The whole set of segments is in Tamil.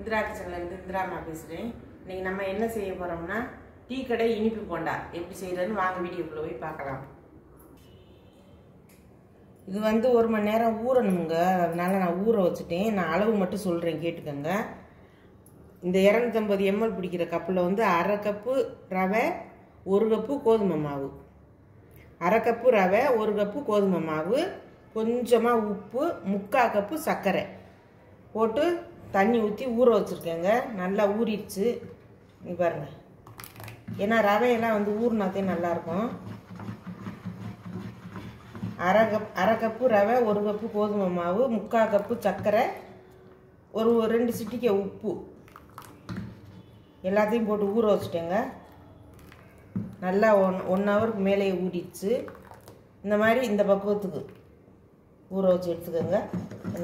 இந்திரா கிச்சன்லேருந்து இந்திராமா பேசுகிறேன். இன்றைக்கி நம்ம என்ன செய்ய போகிறோம்னா டீ கடை இனிப்பு போண்டா எப்படி செய்கிறதுன்னு வாங்க வீடியோக்குள்ளே போய் பார்க்கலாம். இது வந்து 1 மணி நேரம் ஊறணுங்க. அதனால் நான் ஊற வச்சுட்டேன். நான் அளவு மட்டும் சொல்கிறேன், கேட்டுக்கோங்க. இந்த 250 ml பிடிக்கிற கப்பில் வந்து 1/2 கப்பு ரவை, 1 கப்பு கோதுமை மாவு, 1/2 கப்பு ரவை, 1 கப்பு கோதுமை மாவு, கொஞ்சமாக உப்பு, 3/4 கப்பு சர்க்கரை போட்டு தண்ணி ஊற்றி ஊற வச்சுருக்கேங்க. நல்லா ஊறிடுச்சு. இங்கே பாருங்கள், ஏன்னா ரவையெல்லாம் வந்து ஊறினாத்தே நல்லாயிருக்கும். 1/2 கப்பு ரவை, 1 கப்பு கோதுமை மாவு, 3/4 கப்பு சர்க்கரை, ஒரு 2 சிட்டிகை உப்பு எல்லாத்தையும் போட்டு ஊற வச்சுட்டேங்க. நல்லா 1 ஹவருக்கு மேலே ஊறிடுச்சு. இந்த மாதிரி இந்த பக்குவத்துக்கு ஊற வச்சு எடுத்துக்கோங்க.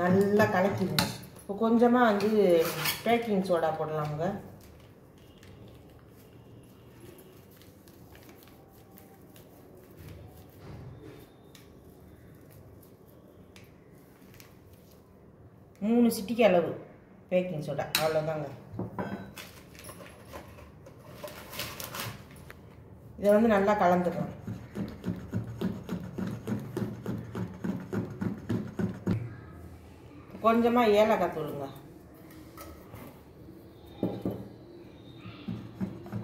நல்லா கலக்கிடுங்க. இப்போ கொஞ்சமாக வந்து பேக்கிங் சோடா போடலாமுங்க. மூணு சிட்டிக்கு அளவு பேக்கிங் சோடா, அவ்வளோதாங்க. இதை வந்து நல்லா கலந்துக்கணும். கொஞ்சமாக ஏலக்காய் தூளுங்க.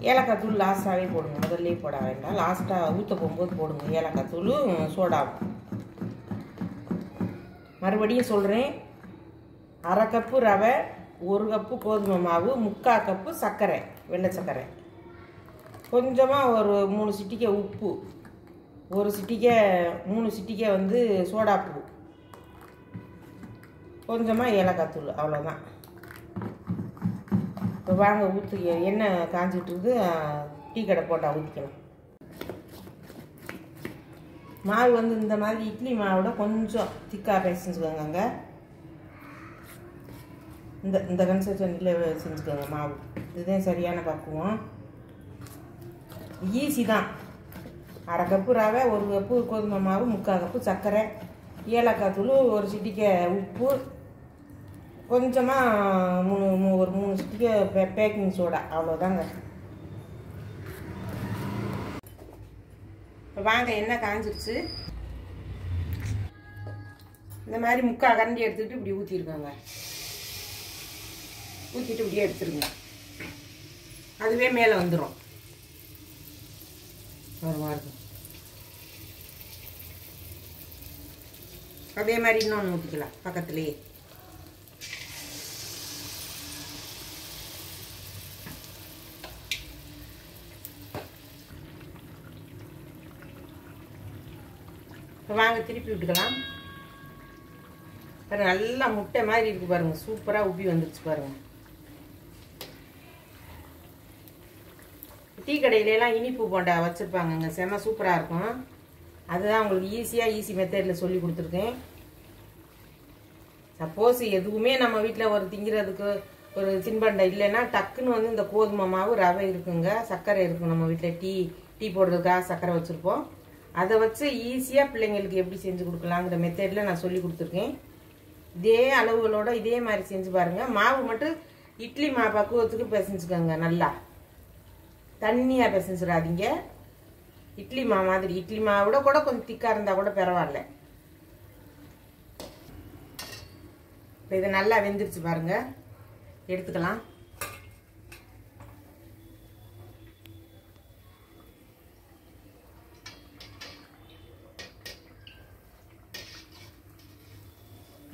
ஏலக்காய் தூள் லாஸ்ட்டாகவே போடுங்க, முதல்ல போட வேண்டாம். லாஸ்ட்டாக ஊற்ற போகும்போது போடுங்க ஏலக்காய் தூள், சோடாவும். மறுபடியும் சொல்கிறேன், 1/2 கப்பு ரவை, 1 கப்பு கோதுமை மாவு, 3/4 கப்பு சர்க்கரை, வெள்ளை சர்க்கரை, கொஞ்சமாக ஒரு 3 சிட்டிகை உப்பு, 3 சிட்டிகை வந்து சோடாப்பூ, கொஞ்சமாக ஏலக்காய் தூள், அவ்வளோதான். இப்போ வாங்க ஊற்றி எண்ணெய் காஞ்சிட்ருக்கு. டீ கடை போட்டால் ஊற்றிக்கணும். மாவு வந்து இந்த மாதிரி இட்லி மாவோட கொஞ்சம் திக்காக செஞ்சுக்கோங்க. இந்த கன்சிஸ்டன்சியில் செஞ்சுக்கோங்க மாவு. இதுதான் சரியான பக்குவம். ஈஸி தான். 1/2 கப்பு ரவை, 1 கப்பு கோதுமை மாவு, 3/4 கப்பு சர்க்கரை, ஏலக்காய் தூள், 1 சிட்டிகை உப்பு, கொஞ்சமாக ஒரு 3 சிட்டிகை பேக்கிங் சோடா, அவ்வளோதாங்க. வாங்க, எண்ணெய் காஞ்சிருச்சு. இந்த மாதிரி 3/4 கரண்டி எடுத்துக்கிட்டு இப்படி ஊற்றிருக்காங்க. ஊற்றிட்டு இப்படியே எடுத்துருங்க. அதுவே மேலே வந்துடும். வருவாருங்க. அதே மாதிரி இன்னொன்று ஊற்றிக்கலாம் பக்கத்துலேயே. வாங்க திருப்பி விட்டுக்கலாம். பாருங்க, நல்லா முட்டை மாதிரி இருக்கு பாருங்க. சூப்பராக உப்பி வந்துருச்சு பாருங்க. டீ கடையிலலாம் இனிப்பு போண்டா வச்சுருப்பாங்கங்க, செம்ம சூப்பராக இருக்கும். அதுதான் உங்களுக்கு ஈஸி மெத்தடில் சொல்லி கொடுத்துருக்கேன். சப்போஸ் எதுவுமே நம்ம வீட்டில் ஒரு திங்கிறதுக்கு ஒரு தின்பண்டை இல்லைன்னா டக்குன்னு வந்து இந்த கோதுமை மாவு, ரவை இருக்குங்க, சர்க்கரை இருக்கும். நம்ம வீட்டில் டீ போடுறதுக்காக சர்க்கரை வச்சுருப்போம். அதை வச்சு ஈஸியாக பிள்ளைங்களுக்கு எப்படி செஞ்சு கொடுக்கலாங்கிற மெத்தடில் நான் சொல்லி கொடுத்துருக்கேன். இதே அளவுகளோட இதே மாதிரி செஞ்சு பாருங்கள். மாவு மட்டும் இட்லி மாவு பக்குவத்துக்கு பிசைஞ்சுக்கோங்க. நல்லா தண்ணியாக பிசைஞ்சிடாதீங்க. இட்லி மாவு மாதிரி, இட்லி மாவோட கூட கொஞ்சம் திக்காக இருந்தால் கூட பரவாயில்ல. இப்போ இது நல்லா வெந்துருச்சு பாருங்க, எடுத்துக்கலாம்.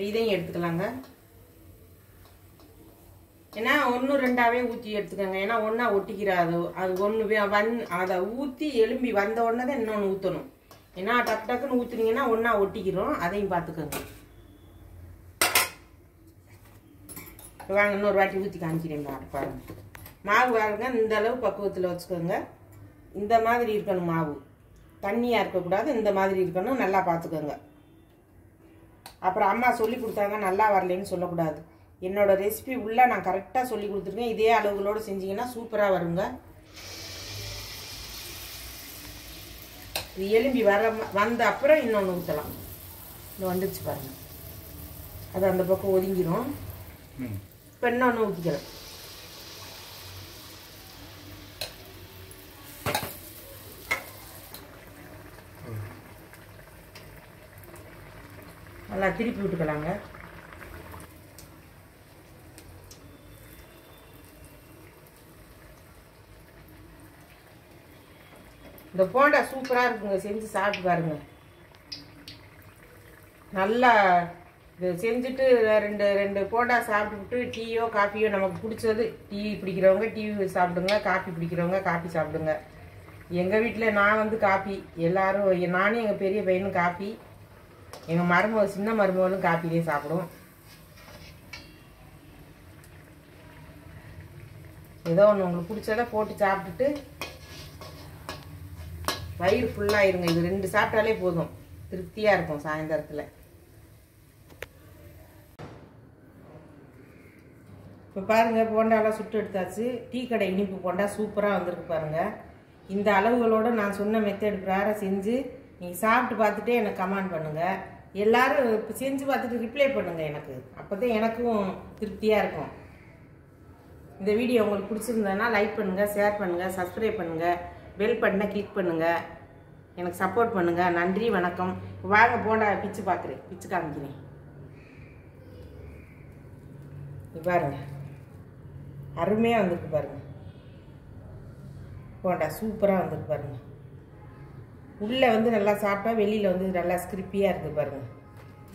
இதையும் எடுத்துக்கலாங்க. ஏன்னா 1 2ஆவே ஊற்றி எடுத்துக்கோங்க. ஏன்னா ஒன்றா ஒட்டிக்கிறாது. அது ஒன்று அதை ஊற்றி எலும்பி வந்த உடனே தான் இன்னொன்று ஊற்றணும். ஏன்னா டக்குன்னு ஊற்றுனீங்கன்னா ஒன்றா ஒட்டிக்கிறோம். அதையும் பார்த்துக்கோங்க. வாங்க, இன்னொரு வாட்டி ஊற்றி காமிக்கிறேன் பாருங்க. மாவு பாருங்க, இந்த அளவு பக்குவத்தில் வச்சுக்கோங்க. இந்த மாதிரி இருக்கணும் மாவு, தண்ணியாக இருக்கக்கூடாது. இந்த மாதிரி இருக்கணும். நல்லா பார்த்துக்கோங்க. அப்புறம் அம்மா சொல்லி கொடுத்தாங்க நல்லா வரலைன்னு சொல்லக்கூடாது. என்னோட ரெசிபி உள்ள நான் கரெக்டாக சொல்லி கொடுத்துருக்கேன். இதே அளவுகளோடு செஞ்சீங்கன்னா சூப்பராக வருங்க. இது எலும்பி வந்த அப்புறம் இன்னொன்று ஊற்றலாம். இது வந்துடுச்சு பாருங்க. அது அந்த பக்கம் ஒதுங்கிடும். இப்போ இன்னொன்று ஊற்றிக்கலாம். நல்லா திருப்பி விட்டுக்கலாங்க. இந்த போண்டா சூப்பராக இருக்குங்க, செஞ்சு சாப்பிட்டு பாருங்க. நல்லா இது செஞ்சுட்டு ரெண்டு போண்டா சாப்பிட்டுட்டு டீயோ காஃபியோ நமக்கு பிடிச்சது, டீ பிடிக்கிறவங்க டீ சாப்பிடுங்க, காஃபி பிடிக்கிறவங்க காஃபி சாப்பிடுங்க. எங்கள் வீட்டில் நான் வந்து காஃபி, எல்லாரும் நானும் எங்கள் பெரிய பையனும் காஃபி, எங்கள் மருமக சின்ன மருமகளும் காஃபிலே சாப்பிடுவோம். ஏதோ ஒன்று உங்களுக்கு பிடிச்சதை போட்டு சாப்பிட்டுட்டு வயிறு ஃபுல்லாகிருங்க. இது 2 சாப்பிட்டாலே போதும், திருப்தியாக இருக்கும் சாயந்தரத்தில். இப்போ பாருங்கள், போண்டாலாம் சுட்டு எடுத்தாச்சு. டீ கடை இனிப்பு போண்டா சூப்பராக வந்திருக்கு பாருங்கள். இந்த அளவுகளோடு நான் சொன்ன மெத்தட் பிரகாரம் செஞ்சு நீங்கள் சாப்பிட்டு பார்த்துட்டே எனக்கு கமெண்ட் பண்ணுங்கள். எல்லோரும் இப்போ செஞ்சு பார்த்துட்டு ரிப்ளை பண்ணுங்கள் எனக்கு, அப்போ தான் எனக்கும் திருப்தியாக இருக்கும். இந்த வீடியோ உங்களுக்கு பிடிச்சிருந்ததுன்னா லைக் பண்ணுங்கள், ஷேர் பண்ணுங்கள், சப்ஸ்கிரைப் பண்ணுங்கள், பெல் பட்டனை கிளிக் பண்ணுங்கள், எனக்கு சப்போர்ட் பண்ணுங்கள். நன்றி, வணக்கம். வாங்க போண்டா பிச்சு பார்க்குறேன், பிச்சு காமிக்கிறேன். பாருங்க, அருமையாக வந்திருக்கு பாருங்க. போண்டா சூப்பராக வந்திருக்கு பாருங்க. உள்ளே வந்து நல்லா சாப்பிட்டா வெளியில் வந்து நல்லா ஸ்கிரிப்பியாக இருக்குது பாருங்கள்.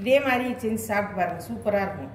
இதே மாதிரி செஞ்சு சாப்பிட்டு பாருங்கள், சூப்பராக இருக்கும்.